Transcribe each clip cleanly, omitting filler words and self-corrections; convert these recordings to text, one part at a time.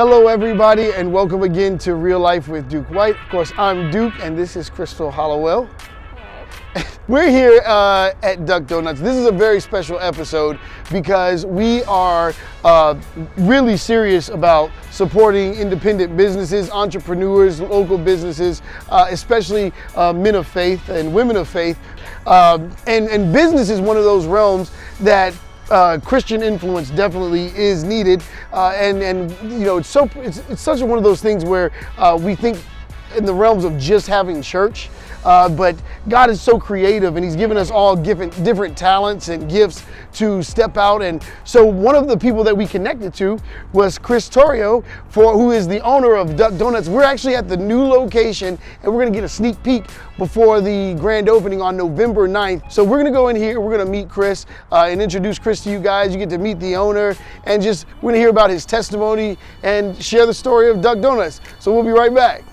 Hello, everybody, and welcome again to Real Life with Duke White. Of course, I'm Duke, and this is Crystal Hollowell. We're here at Duck Donuts. This is a very special episode because we are really serious about supporting independent businesses, entrepreneurs, local businesses, especially men of faith and women of faith. And business is one of those realms that Christian influence definitely is needed, and you know, it's such one of those things where we think in the realms of just having church, but God is so creative, and He's given us all different talents and gifts to step out. And so one of the people that we connected to was Chris Torrio, who is the owner of Duck Donuts. We're actually at the new location, and we're gonna get a sneak peek before the grand opening on November 9th. So we're gonna go in here, we're gonna meet Chris and introduce Chris to you guys. You get to meet the owner, and we're gonna hear about his testimony and share the story of Duck Donuts. So we'll be right back.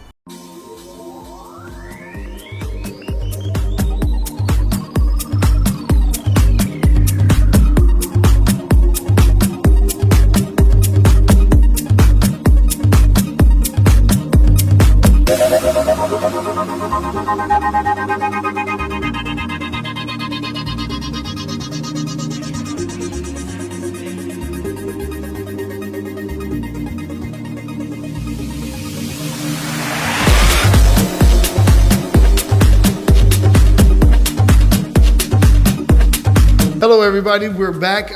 Hello, everybody. We're back.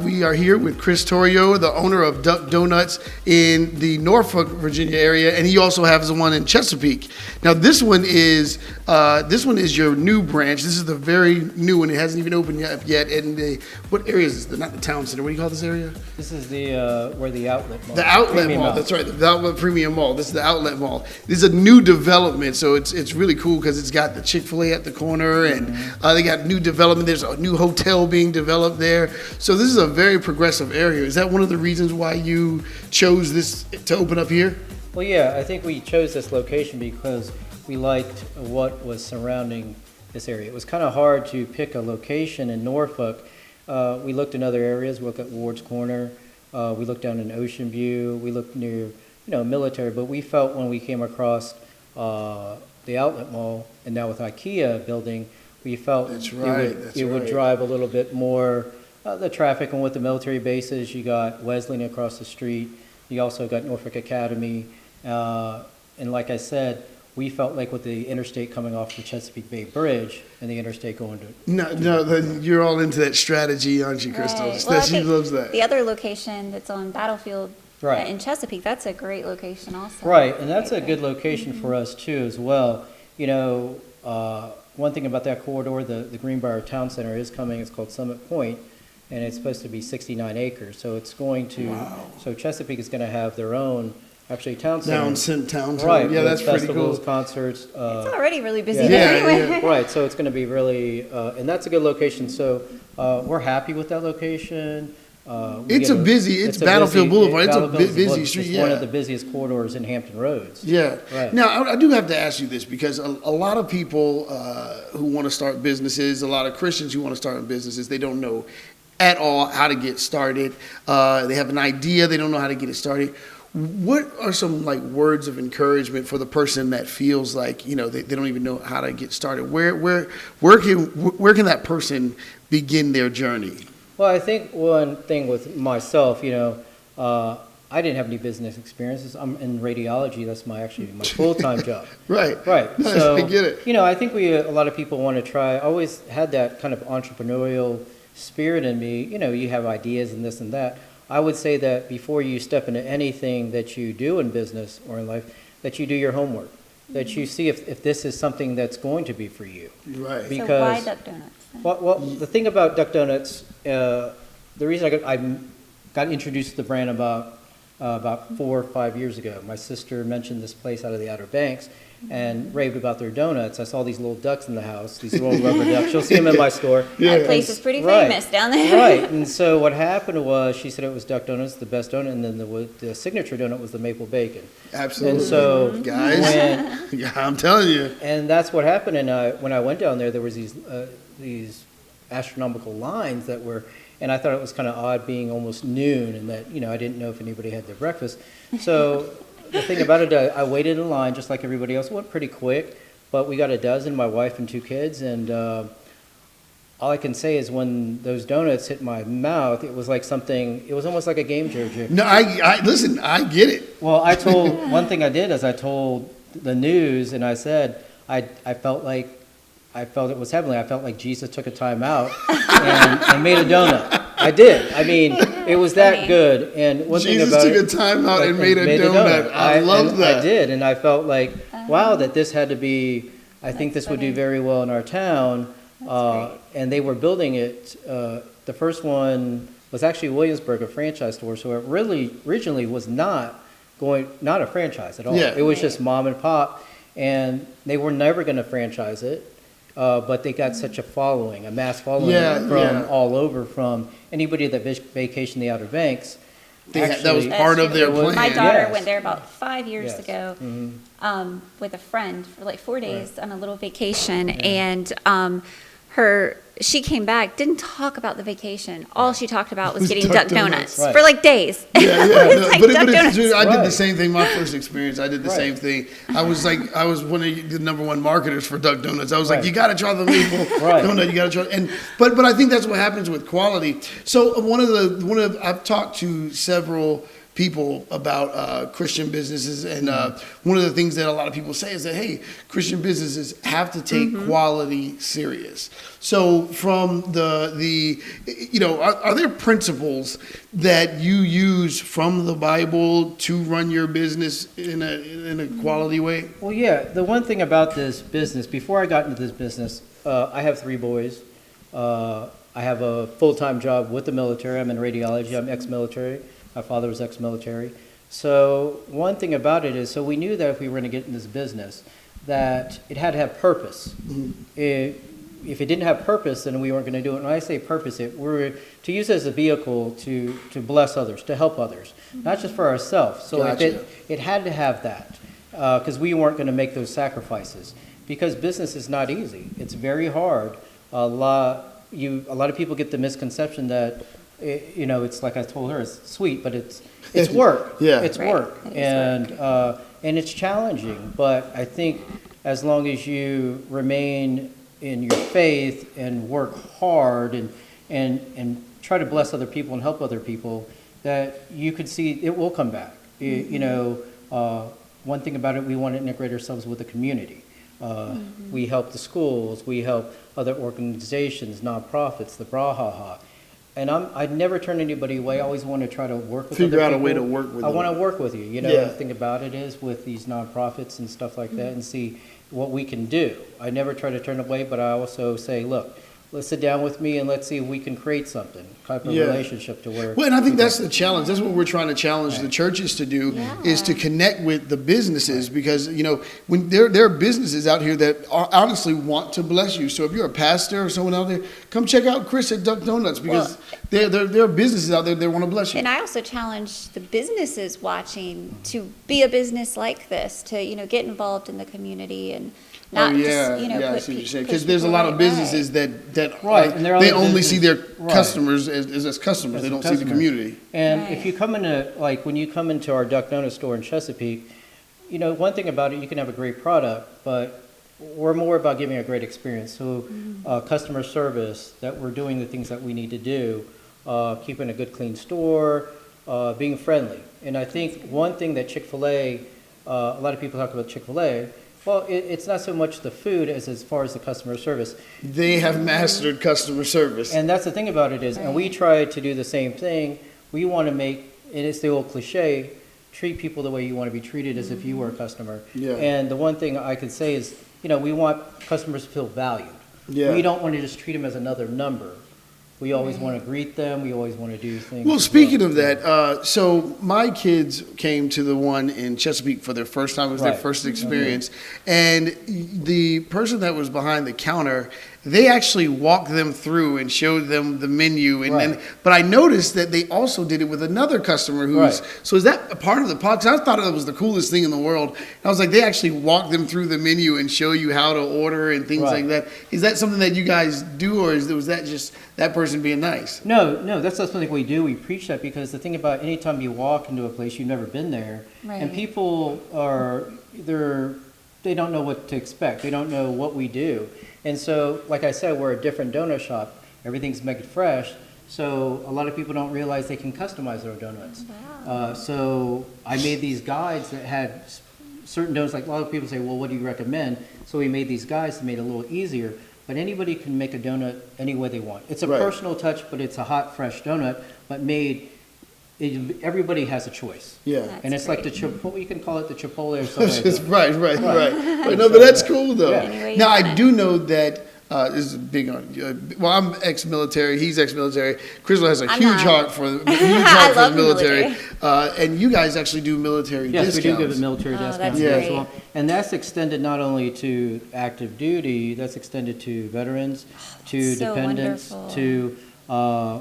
We are here with Chris Torrio, the owner of Duck Donuts in the Norfolk, Virginia area, and he also has one in Chesapeake. Now, this one is your new branch. This is the very new one. It hasn't even opened yet. And what area is this? Not the town center. What do you call this area? This is where the outlet mall. The outlet mall. That's right. The outlet premium mall. This is the outlet mall. This is a new development, so it's really cool because it's got the Chick-fil-A at the corner, and they got new development. There's a new hotel being developed there. So this is a very progressive area. Is that one of the reasons why you chose this to open up here? Well, yeah, I think we chose this location because we liked what was surrounding this area. It was kind of hard to pick a location in Norfolk. We looked in other areas. We looked at Ward's Corner. We looked down in Ocean View. We looked near, military. But we felt when we came across the outlet mall, and now with IKEA building, we felt it would drive a little bit more the traffic. And with the military bases, you got Wesleyan across the street. You also got Norfolk Academy. And like I said, we felt like with the interstate coming off the Chesapeake Bay Bridge and the interstate going to... You're all into that strategy, aren't you, Crystal? Right. Well, she loves that. The other location that's on Battlefield Right. in Chesapeake, that's a great location also. Right, and that's a good location for us too as well. One thing about that corridor, the Greenbrier Town Center is coming. It's called Summit Point, and it's supposed to be 69 acres. So it's going to, so Chesapeake is going to have their own, actually, town center. Town center. Right, Yeah, that's pretty festivals, cool. Concerts. It's already really busy Yeah. there anyway. Yeah. Right, so it's going to be really, and that's a good location. So we're happy with that location. It's Battlefield Boulevard. It's a busy street. It's one of the busiest corridors in Hampton Roads. Yeah. Right. Now, I do have to ask you this because a lot of people who want to start businesses, a lot of Christians who want to start businesses, they don't know at all how to get started. They have an idea, they don't know how to get it started. What are some words of encouragement for the person that feels like they don't even know how to get started? Where can that person begin their journey? Well, I think one thing with myself, I didn't have any business experiences. I'm in radiology. That's my full-time job. Right. Right. No, So, I get it. I think a lot of people want to try. I always had that kind of entrepreneurial spirit in me. You have ideas and this and that. I would say that before you step into anything that you do in business or in life, that you do your homework, that you see if this is something that's going to be for you. Right. Because, So why Duck Donuts? Well, the thing about Duck Donuts, the reason I got introduced to the brand about 4 or 5 years ago. My sister mentioned this place out of the Outer Banks and raved about their donuts. I saw these little ducks in the house, these little rubber ducks. You'll see them in my store. That place is pretty Right. famous down there. Right, and so what happened was she said it was Duck Donuts, the best donut, and then the signature donut was the maple bacon. Absolutely. And so, guys, yeah, I'm telling you. And that's what happened. And when I went down there, there was these astronomical lines that were, and I thought it was kind of odd being almost noon and that, I didn't know if anybody had their breakfast. So the thing about it, I waited in line just like everybody else. It went pretty quick, but we got a dozen, my wife and 2 kids, and all I can say is when those donuts hit my mouth, it was almost like a game changer. No, listen, I get it. Well, one thing I did is I told the news, and I said, I felt it was heavenly. I felt like Jesus took a time out and made a donut. I did. I mean, it was that good. And one thing about Jesus took a time out and made a donut. I love that. I did, and I felt like, wow, that this had to be. I think this would do very well in our town. And they were building it. The first one was actually Williamsburg, a franchise store. So it really originally was not a franchise at all. Yeah. It was just mom and pop, and they were never going to franchise it. But they got such a following, a mass following from all over, from anybody that vacationed the Outer Banks. That was part of their plan. My daughter Yes. went there about 5 years Yes. ago Mm-hmm. with a friend for like 4 days Right. on a little vacation, and she came back, didn't talk about the vacation. All she talked about was getting Duck Duck Donuts Right. for like days. Yeah. It was No, like but Duck it's Donuts. true. I did the Right. same thing. My first experience, I did the Right. same thing. I was one of the number one marketers for Duck Donuts. I was like, Right. you got to try the maple Right. donut. You got to try. But I think that's what happens with quality. So I've talked to several people about Christian businesses, and one of the things that a lot of people say is that, hey, Christian businesses have to take quality serious. So from are there principles that you use from the Bible to run your business in a quality way? Well, yeah. The one thing about this business, before I got into this business, I have 3 boys. I have a full-time job with the military. I'm in radiology. I'm ex-military. My father was ex-military. So one thing about it is, so we knew that if we were going to get in this business, that it had to have purpose. If it didn't have purpose, then we weren't going to do it. And when I say purpose, we're to use it as a vehicle to bless others, to help others, not just for ourselves. So Gotcha. it had to have that, because we weren't going to make those sacrifices. Because business is not easy. It's very hard. A lot of people get the misconception that it's like I told her, it's sweet, but it's work. Yeah. It's Right. work, It is and it's challenging. But I think as long as you remain in your faith and work hard and try to bless other people and help other people, that you could see it will come back. One thing about it, we want to integrate ourselves with the community. We help the schools, we help other organizations, nonprofits, the Brahaha. And I'd never turn anybody away. I always want to try to work with Figure other out a people. way to work with I them. want to work with you. Yeah. The thing about it is with these nonprofits and stuff like that, and see what we can do. I never try to turn away, but I also say, look, let's sit down with me and let's see if we can create something, type of Yeah. relationship to where. Well, and I think that's the challenge. That's what we're trying to challenge the churches to do, is to connect with the businesses, because when there are businesses out here that honestly want to bless you. So if you're a pastor or someone out there, come check out Chris at Duck Donuts, because there are businesses out there that want to bless you. And I also challenge the businesses watching to be a business like this, to get involved in the community and not I just see what you're saying. Because push there's a people lot of right. businesses that Right, and they're they only only see their business- right. customers as customers. As They a don't see the customer. community. And Right. if you come when you come into our Duck Donut store in Chesapeake, one thing about it, you can have a great product, but we're more about giving a great experience. So customer service, that we're doing the things that we need to do, keeping a good, clean store, being friendly. And I think one thing that Chick-fil-A, a lot of people talk about Chick-fil-A, well, it's not so much the food as far as the customer service. They have mastered customer service. And that's the thing about it is, and we try to do the same thing. We want to make, and it's the old cliche, treat people the way you want to be treated as if you were a customer. Yeah. And the one thing I could say is, we want customers to feel valued. Yeah. We don't want to just treat them as another number. We always want to greet them. We always want to do things. Well, speaking of that, so my kids came to the one in Chesapeake for their first time. It was their Right. first experience. And the person that was behind the counter they actually walked them through and showed them the menu. And, Right. but I noticed that they also did it with another customer who's, Right. so is that a part of the podcast? I thought it was the coolest thing in the world. I was like, they actually walk them through the menu and show you how to order and things Right. like that. Is that something that you guys do, or was that just that person being nice? No, that's not something we do. We preach that because the thing about anytime you walk into a place, you've never been there, and Right. people they don't know what to expect. They don't know what we do. And so, like I said, we're a different donut shop. Everything's made fresh. So a lot of people don't realize they can customize their donuts. Wow. So I made these guides that had certain donuts. Like a lot of people say, well, what do you recommend? So we made these guides to make it a little easier. But anybody can make a donut any way they want. It's a Right. personal touch, but it's a hot, fresh donut, but everybody has a choice. Yeah. That's And it's like the great. Chipotle, you can call it the Chipotle or something like that. Right. But no, but that's cool though. Yeah. Any way you Now want I it. do know that this is big on. Well, I'm ex-military. He's ex-military. Crystal has a I'm huge not. heart for the I love the military. And you guys actually do military Yes, discounts. we do give a military Oh, discount that's as great. well. And that's extended not only to active duty, that's extended to veterans, to so dependents, wonderful. to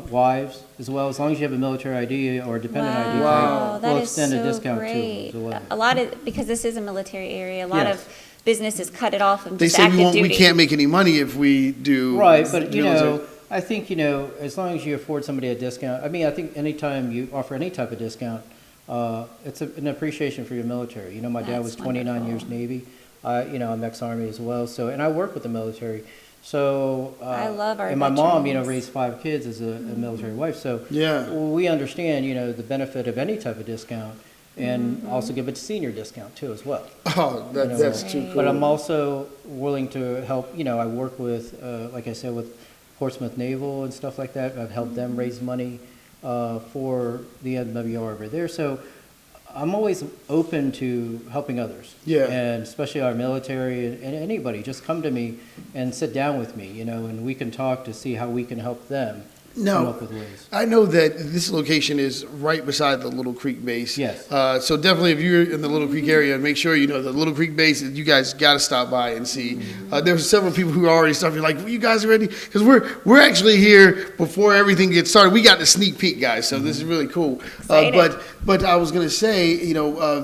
wives as well. As long as you have a military ID or a dependent ID Wow, card, that we'll is extend a so discount great. to them as well. A lot of, because this is a military area, a lot Yes. of businesses cut it off from They just say active we duty. can't make any money if we do. Right, but you military. know, I think, as long as you afford somebody a discount, I mean, I think anytime you offer any type of discount, it's an appreciation for your military. My dad That's was 29 years wonderful. Navy. I'm ex-Army as well, and I work with the military. So, I love our and my mom, veterans. raised 5 kids as a military wife. So, Yeah. we understand, the benefit of any type of discount, and Mm-hmm. also give a senior discount too as well. Oh, that's too cool. But I'm also willing to help, I work with, like I said, with Portsmouth Naval and stuff like that. I've helped them raise money for the NWR over there. So I'm always open to helping others. Yeah. And especially our military and anybody, just come to me and sit down with me, and we can talk to see how we can help them come No, up with ways. I know that this location is right beside the Little Creek base. Yes. So definitely, if you're in the Little Creek area, make sure you know the Little Creek base. You guys got to stop by and see. There's several people who are already stopping. Like, well, you guys are ready? Because we're actually here before everything gets started. We got the sneak peek, guys. So this is really cool. Excited. But I was gonna say,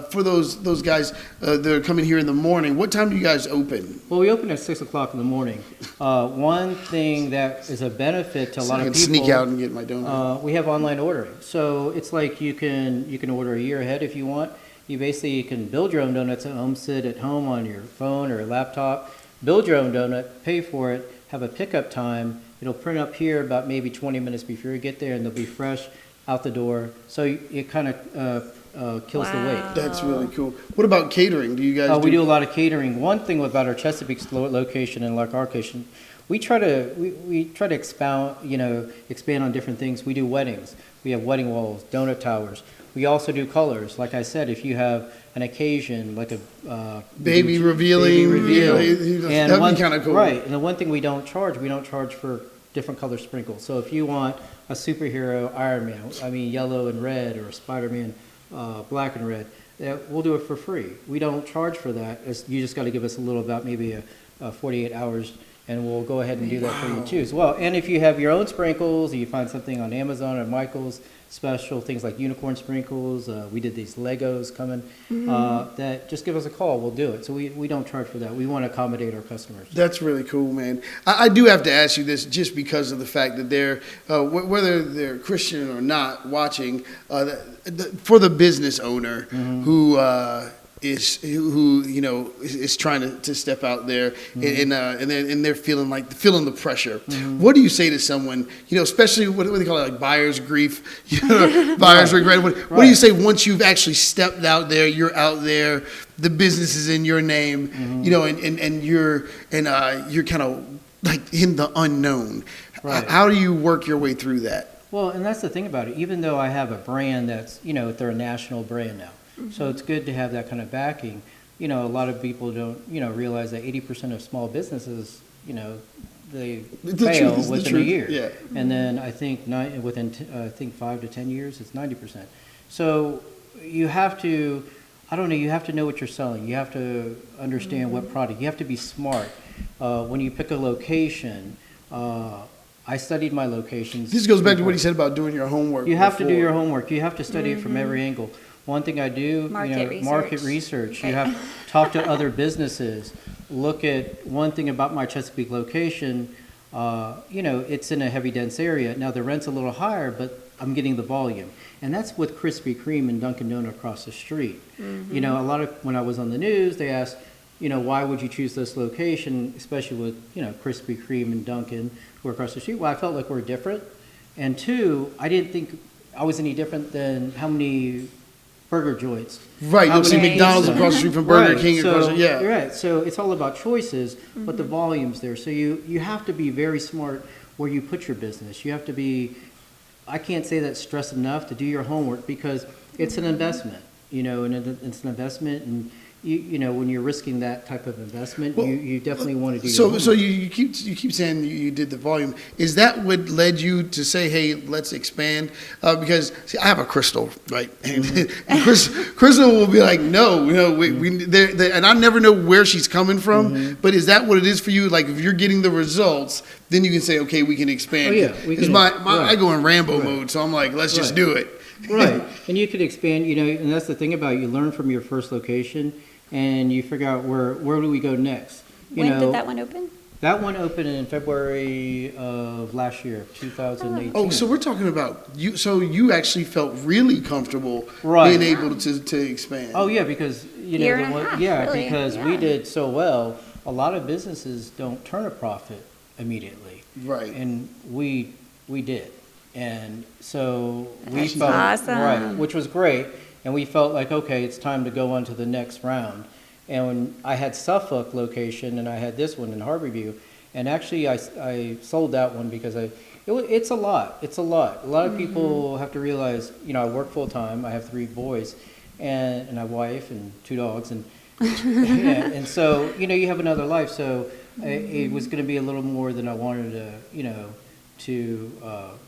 for those guys that are coming here in the morning, what time do you guys open? Well, we open at 6 o'clock in the morning. One thing that is a benefit to a So lot I of can people. sneak out and get my donut. We have online ordering, so it's like you can order a year ahead if you want. You basically can build your own donuts at home, sit at home on your phone or laptop, build your own donut, pay for it, have a pickup time. It'll print up here about maybe 20 minutes before you get there, and they'll be fresh out the door. So it kind of kills the wait. Wow. That's really cool. What about catering? Do you guys? We do a lot of catering. One thing about our Chesapeake location and like our location, we try to expand on different things. We do weddings. We have wedding walls, donut towers. We also do colors. Like I said, if you have an occasion like a Baby revealing, reveal, yeah, that'd be kinda cool. Right. And the one thing we don't charge for different color sprinkles. So if you want a superhero Iron Man, yellow and red, or Spider-Man black and red, we'll do it for free. We don't charge for that. You just got to give us a little, about maybe 48 hours, and we'll go ahead and do that for you too as well. And if you have your own sprinkles, or you find something on Amazon or Michael's, special things like unicorn sprinkles, we did these Legos coming, that just give us a call, we'll do it. So we don't charge for that. We want to accommodate our customers. That's really cool, man. I do have to ask you this just because of the fact that they're, whether they're Christian or not, watching, for the business owner who is trying to step out there and they're feeling the pressure. What do you say to someone, especially what do they call it, like buyer's grief, buyer's regret? What do you say once you've actually stepped out there, you're out there, the business is in your name, and you're kind of like in the unknown. Right. How do you work your way through that? Well, and that's the thing about it. Even though I have a brand that's, they're a national brand now. So it's good to have that kind of backing. A lot of people don't, realize that 80% of small businesses, they fail truth is the within a truth, year. yeah. And then I think within 5 to 10 years, it's 90%. So you have to I don't know, you have to know what you're selling. You have to understand what product. You have to be smart. When you pick a location, I studied my locations. This goes back to what he said about doing your homework. You have to do before. your homework. You have to study it from every angle. One thing I do, market research. You have to talk to other businesses. Look at one thing about my Chesapeake location. It's in a heavy dense area. Now the rent's a little higher, but I'm getting the volume. And that's with Krispy Kreme and Dunkin' Donut across the street. A lot of, when I was on the news, they asked, why would you choose this location, especially with, Krispy Kreme and Dunkin' who are across the street? Well, I felt like we're different. And two, I didn't think I was any different than how many burger joints. Right, you'll see McDonald's across the street from Burger King. So, you're right. So it's all about choices, but the volume's there. So you have to be very smart where you put your business. You have to be, I can't say that stress enough, to do your homework, because it's an investment, and it's an investment, and when you're risking that type of investment, you definitely want to do your homework. So you keep saying you did the volume. Is that what led you to say, hey, let's expand? Because see, I have a Crystal, right? And Crystal will be like, no, and I never know where she's coming from. But is that what it is for you? Like, if you're getting the results, then you can say, okay, we can expand. Oh, yeah, we can. I go in Rambo mode, so I'm like, let's just do it. Right, and you could expand, and that's the thing about it. You learn from your first location, and you figure out where do we go next. When did that one open? That one opened in February of last year, 2018. Oh, so we're talking about you. So you actually felt really comfortable being able to expand. Oh yeah, because Year and a half, really. because we did so well. A lot of businesses don't turn a profit immediately. Right. And we did. And so we That's felt awesome. right, which was great. And we felt like, okay, it's time to go on to the next round. And when I had Suffolk location and I had this one in Harborview, and actually I sold that one because it's a lot. It's a lot. A lot of people have to realize, I work full time. I have 3 boys and a wife and 2 dogs. And and so, you have another life. So it was going to be a little more than I wanted to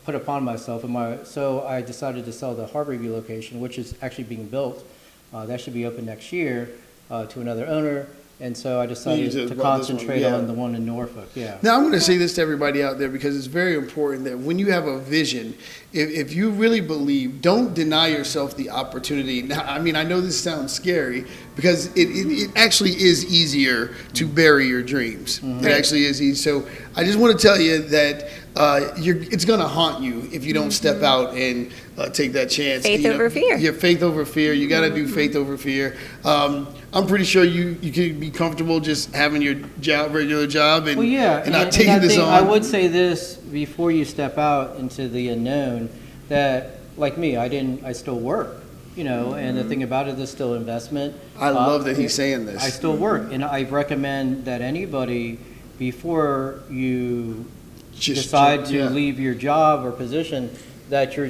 put upon myself. So I decided to sell the Harborview location, which is actually being built. That should be open next year to another owner. And so I decided to concentrate on the one in Norfolk. Yeah. Now, I'm going to say this to everybody out there because it's very important that when you have a vision, if you really believe, don't deny yourself the opportunity. Now, I mean, I know this sounds scary because it actually is easier to bury your dreams. It actually is easy. So I just want to tell you that it's going to haunt you if you don't step out and take that chance. Faith over fear. Yeah, faith over fear. You got to do faith over fear. I'm pretty sure you could be comfortable just having your regular job and, and not taking this on. I would say this before you step out into the unknown, that like me, I still work, and the thing about it is still investment. I love that he's saying this. I still work, and I recommend that anybody, before you decide to leave your job or position, that your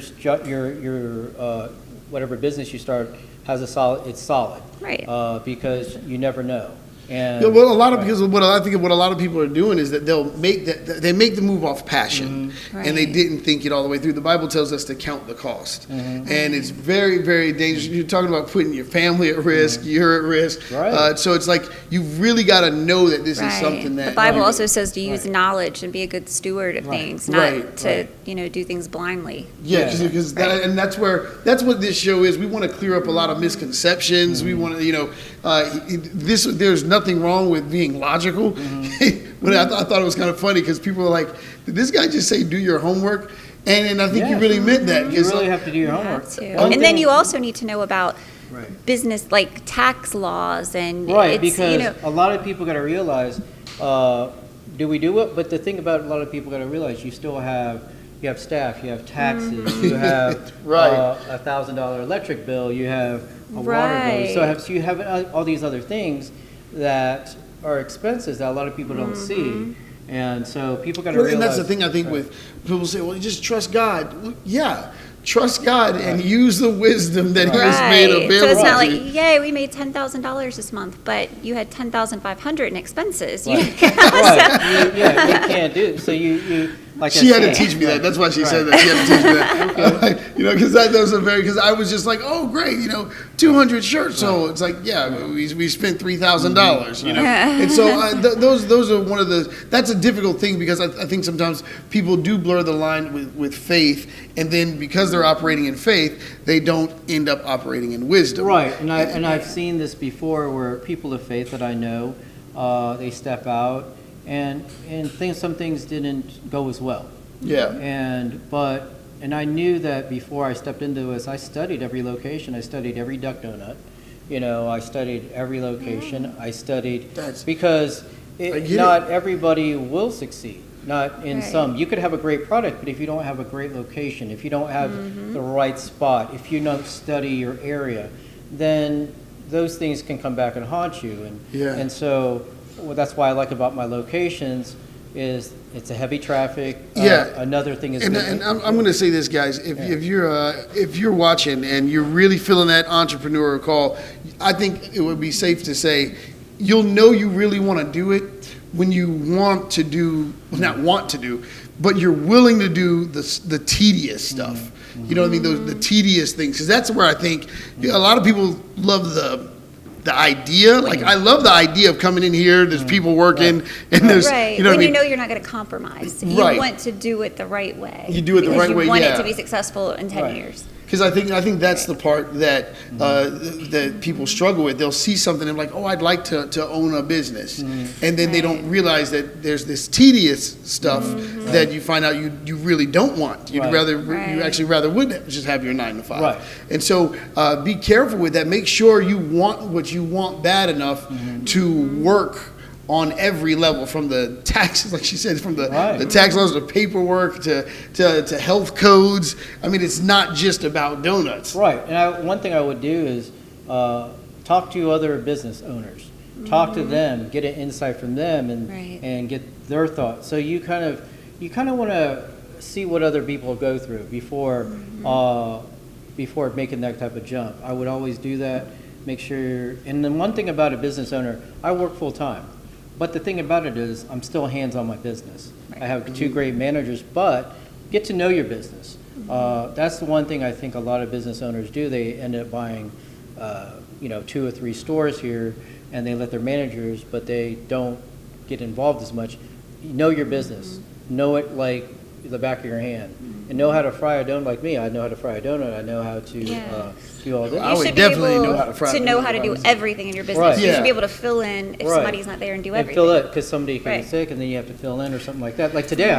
whatever business you start has it's solid. Right. Because you never know. And because what I think what a lot of people are doing is that they make the move off passion, and they didn't think it all the way through. The Bible tells us to count the cost, and it's very, very dangerous. You're talking about putting your family at risk. You're at risk, right. So it's like you've really got to know that this is something that the Bible also says to use knowledge and be a good steward of things, not to do things blindly. Yeah, because that's what this show is. We want to clear up a lot of misconceptions. We want to, there's nothing wrong with being logical. But I thought it was kind of funny because people are like, did this guy just say do your homework? And I think you really meant that. You really have to do your homework. And then you also need to know about business, like tax laws and because a lot of people got to realize, do we do it? But the thing about a lot of people got to realize, you have staff, you have taxes, you have $1,000 electric bill, you have a water bill. So you have all these other things that are expenses that a lot of people don't see. And so people got to realize. And that's the thing, I think, with people say, well, you just trust God. Well, yeah. Trust God and use the wisdom that He has made available. So it's not like, yay, we made $10,000 this month, but you had $10,500 in expenses. You can't do it. So Like She had to said. teach me that. Right. That's why she said Right. that. She had to teach me that. You know, because that was because I was just like, oh, great, 200 shirts. So it's like, yeah, we spent $3,000, you know. And so those are one of that's a difficult thing because I think sometimes people do blur the line with faith, and then because they're operating in faith, they don't end up operating in wisdom. Right, and I've seen this before where people of faith that I know, they step out and some things didn't go as well. Yeah. And I knew that before I stepped into this, I studied every location. I studied every Duck Donut. I studied every location. I studied because not everybody will succeed. Not in some. You could have a great product, but if you don't have a great location, if you don't have the right spot, if you don't study your area, then those things can come back and haunt you. And so that's why I like about my locations is it's a heavy traffic. Another thing is, and I'm going to say this, guys. If you're watching and you're really feeling that entrepreneurial call, I think it would be safe to say you'll know you really want to do it when you but you're willing to do the tedious stuff. You know what I mean? The tedious things, because that's where I think a lot of people love the idea. Like, I love the idea of coming in here. There's people working, and there's right. what I mean? You're not going to compromise. You want to do it the right way. You do it the right way. You want it to be successful in 10 years. Because I think that's the part that that people struggle with. They'll see something and like, oh, I'd like to own a business, and then they don't realize that there's this tedious stuff that you find out you really don't want. You'd you actually rather would just have your 9 to 5. Right. And so be careful with that. Make sure you want what you want bad enough to work on every level, from the taxes, like she said, from the tax laws, the paperwork, to health codes. I mean, it's not just about donuts. Right. And one thing I would do is talk to other business owners. Talk to them, get an insight from them, and get their thoughts. So you kind of want to see what other people go through before making that type of jump. I would always do that. Make sure. And the one thing about a business owner, I work full time. But the thing about it is I'm still hands on my business. I have 2 great managers, but get to know your business. That's the one thing I think a lot of business owners do. They end up buying 2 or 3 stores here, and they let their managers, but they don't get involved as much. Know your business. Know it like the back of your hand. And know how to fry a donut like me. I know how to fry a donut. I know how to do all this. I would definitely know how to fry a donut. Know how to do everything in your business. Right. You should be able to fill in if somebody's not there and do everything. And fill it because somebody can be sick, and then you have to fill in or something like that. Like today,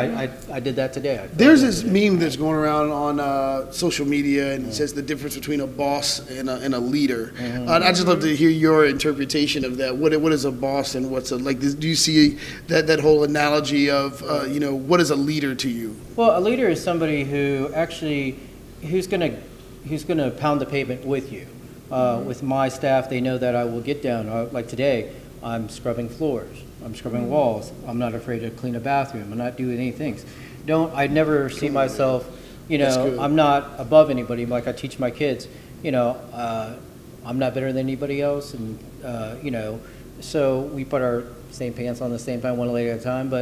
I did that today. There's this meme that's going around on social media, and it says the difference between a boss and a leader. I'd just love to hear your interpretation of that. What is a boss and what's do you see that whole analogy of what is a leader to you? Well, a leader is somebody who's gonna pound the pavement with you. With my staff, they know that I will get down. Like today, I'm scrubbing floors. I'm scrubbing walls. I'm not afraid to clean a bathroom. I'm not doing any things. I never see myself, I'm not above anybody. Like I teach my kids, I'm not better than anybody else. And, so we put our same pants on the same time, one leg at a time.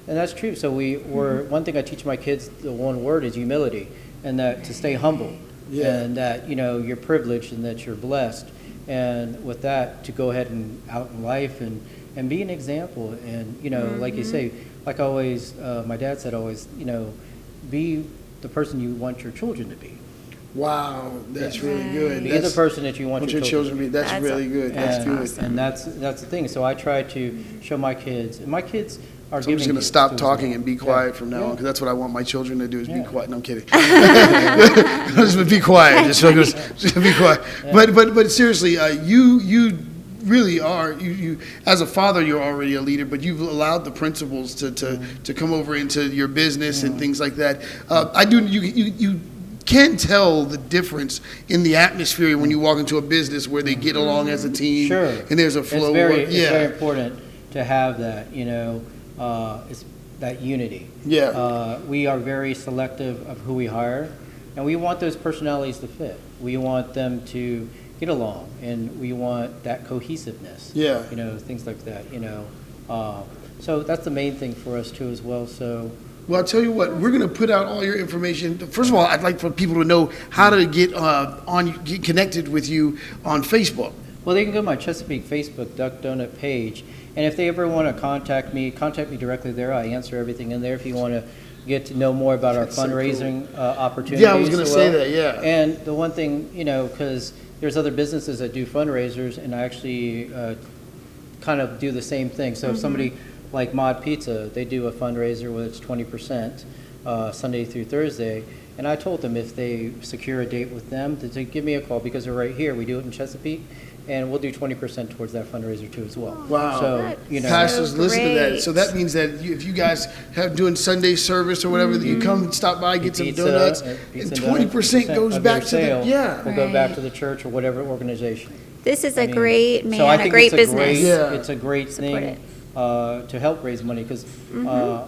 And that's true. So one thing I teach my kids, the one word is humility, and that to stay humble. Yeah. And that, you're privileged and that you're blessed. And with that, to go ahead and out in life and be an example. And, like you say, like always, my dad said always, be the person you want your children to be. Wow, that's really good. Be the person that you want your children to be. That's really good. That's good. Awesome. And that's the thing. So I try to show my kids, and my kids are so I'm just going to stop talking and be quiet from now on, because that's what I want my children to do is be quiet. No, I'm kidding. Just be quiet. Just be quiet. Yeah. But seriously, you really are, you as a father, you're already a leader, but you've allowed the principles to come over into your business and things like that. You can tell the difference in the atmosphere when you walk into a business where they get along as a team. Sure. And there's a flow. It's very important to have that, it's that unity. Yeah. We are very selective of who we hire, and we want those personalities to fit. We want them to get along, and we want that cohesiveness. Yeah. Things like that, So that's the main thing for us too as well. So Well, I'll tell you what, we're going to put out all your information. First of all, I'd like for people to know how to get get connected with you on Facebook. Well, they can go to my Chesapeake Facebook Duck Donut page, and if they ever want to contact me directly there. I answer everything in there if you want to get to know more about our That's so fundraising opportunities. Yeah, I was going to as say well. that, yeah. And the one thing, because there's other businesses that do fundraisers, and I actually kind of do the same thing. So if somebody like Mod Pizza, they do a fundraiser where it's 20% Sunday through Thursday. And I told them if they secure a date with them to give me a call, because they're right here. We do it in Chesapeake, and we'll do 20% towards that fundraiser too as well. Wow. So, Pastors, So listen to that. great. So that means that if you guys have doing Sunday service or whatever, that you come and stop by, get some Pizza, donuts, pizza and donuts, 20% goes of back their to the, sale yeah. will go back Right. to the church or whatever organization. This is I a mean, great, so I man, a think great it's business. Great, Yeah. It's a great Support thing to help raise money, because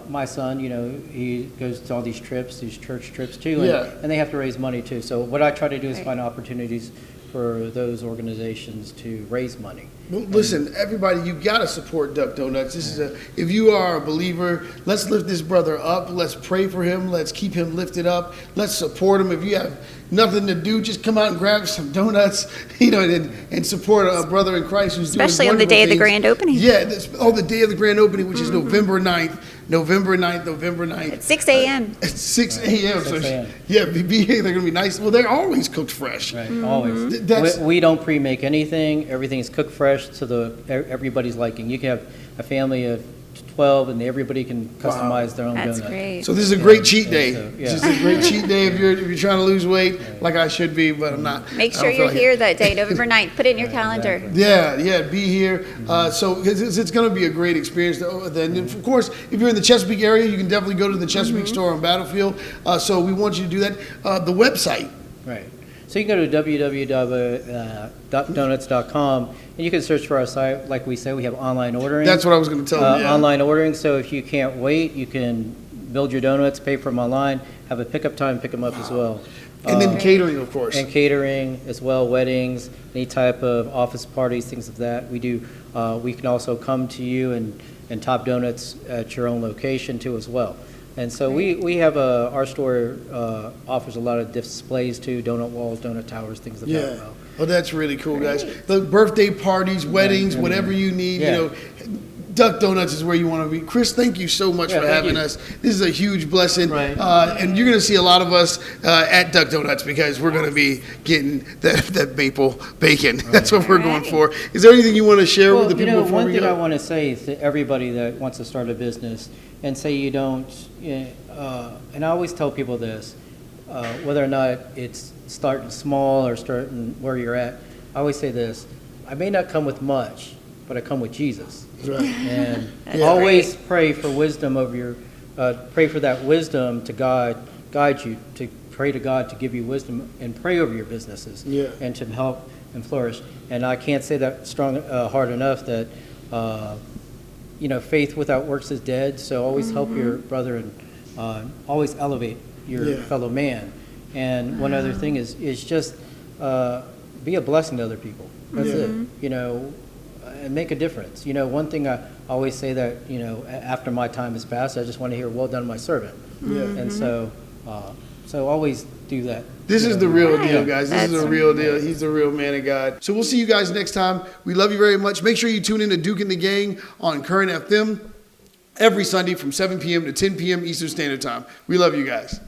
my son, he goes to all these trips, these church trips too, and, Yeah. and they have to raise money too. So what I try to do is Right. find opportunities for those organizations to raise money. Well, listen, everybody, you got to support Duck Donuts. This is if you are a believer, let's lift this brother up. Let's pray for him. Let's keep him lifted up. Let's support him. If you have nothing to do, just come out and grab some donuts, and support a brother in Christ who's Especially doing on the day of the wonderful grand opening. things. Yeah, the day of the grand opening, which is November 9th. November 9th. At 6 a.m. At 6 a.m. 6 a.m. Yeah, be here. They're going to be nice. Well, they're always cooked fresh. Right, always. That's- We don't pre-make anything. Everything is cooked fresh to everybody's liking. You can have a family of 12, and everybody can customize their own That's donut. great. So this is a great cheat day. so, yeah. This is a great cheat day if you're trying to lose weight, like I should be, but I'm not. Make I sure don't feel you're like it. here that day, November 9th. Put it in your calendar. Yeah, be here. So 'cause it's going to be a great experience. Then, of course, if you're in the Chesapeake area, you can definitely go to the Chesapeake store on Battlefield. So we want you to do that. The website. Right. So you can go to www.duckdonuts.com, and you can search for our site. Like we said, we have online ordering. That's what I was going to tell you. Yeah. Online ordering, so if you can't wait, you can build your donuts, pay for them online, have a pickup time, pick them up as well. And then catering, of course. And catering as well, weddings, any type of office parties, things of that. We do. We can also come to you and Top Donuts at your own location too as well. And so we have our store offers a lot of displays too, donut walls, donut towers, things of that. Yeah. Oh, that's really cool, guys. The birthday parties, weddings, whatever you need, Yeah. Duck Donuts is where you want to be. Chris, thank you so much Yeah, for thank having you. us. This is a huge blessing. Right. And you're going to see a lot of us at Duck Donuts because we're going to be getting that maple bacon. That's what we're going for. Is there anything you want to share with the people before one we thing I go? want to say is to everybody that wants to start a business and say you don't, and I always tell people this, whether or not it's starting small or starting where you're at, I always say this, I may not come with much, but I come with Jesus. Right. And That's always pray for wisdom over pray for that wisdom to guide you, to pray to God to give you wisdom and pray over your businesses Yeah. and to help and flourish. And I can't say that hard enough that, faith without works is dead. So always help your brother and always elevate your Yeah. fellow man. And one other thing is just be a blessing to other people. That's it. And make a difference. One thing I always say that, after my time has passed, I just want to hear, well done, my servant. Yeah. And so always do that. This is the real deal, Right. guys. This is That's the real deal. He's the real man of God. So we'll see you guys next time. We love you very much. Make sure you tune in to Duke and the Gang on Current FM every Sunday from 7 p.m. to 10 p.m. Eastern Standard Time. We love you guys.